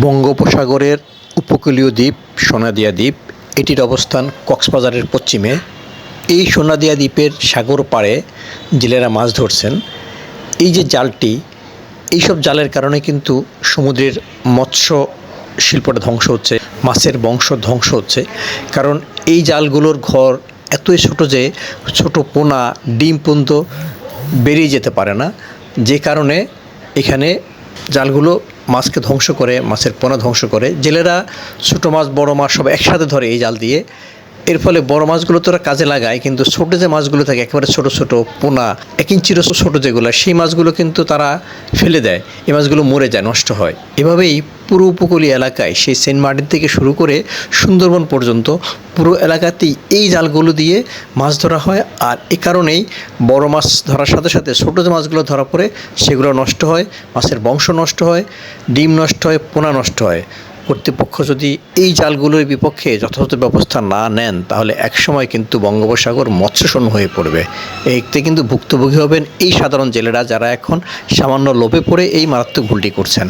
বঙ্গোপসাগরের উপকূলীয় দ্বীপ সোনাদিয়া দ্বীপ, এটির অবস্থান কক্সবাজারের পশ্চিমে। এই সোনাদিয়া দ্বীপের সাগর পাড়ে জেলেরা মাছ ধরছেন। এই যে জালটি, এইসব জালের কারণে কিন্তু সমুদ্রের মৎস্য শিল্পটা ধ্বংস হচ্ছে, মাছের বংশ ধ্বংস হচ্ছে। কারণ এই জালগুলোর ঘর এতই ছোটো যে ছোটো পোনা ডিম পর্যন্ত বেরিয়ে যেতে পারে না, যে কারণে এখানে জালগুলো মাছকে ধ্বংস করে, মাছের পোনা ধ্বংস করে। জেলেরা ছোটো মাছ বড় মাছ সব একসাথে ধরে এই জাল দিয়ে। এর ফলে বড় মাছগুলো তোরা কাজে লাগায়, কিন্তু ছোটো যে মাছগুলো থাকে একেবারে ছোটো ছোটো পোনা 1 ইঞ্চিরও ছোটো যেগুলো, সেই মাছগুলো কিন্তু তারা ফেলে দেয়। এই মাছগুলো মরে যায়, নষ্ট হয়। এভাবেই পুরো উপকূলীয় এলাকায়, সেই সেন্ট মার্টিন থেকে শুরু করে সুন্দরবন পর্যন্ত পুরো এলাকাতেই এই জালগুলো দিয়ে মাছ ধরা হয়। আর এ কারণেই বড় মাছ ধরার সাথে সাথে ছোটো যে মাছগুলো ধরা পড়ে সেগুলো নষ্ট হয়, মাছের বংশ নষ্ট হয়, ডিম নষ্ট হয়, পোনা নষ্ট হয়। কর্তৃপক্ষ যদি এই জালগুলোর বিপক্ষে যথাযথ ব্যবস্থা না নেন, তাহলে একসময় কিন্তু বঙ্গোপসাগর মৎস্যশূন্য হয়ে পড়বে। এতে কিন্তু ভুক্তভোগী হবেন এই সাধারণ জেলেরা, যারা এখন সামান্য লোভে পড়ে এই মারাত্মক ভুলটি করছেন।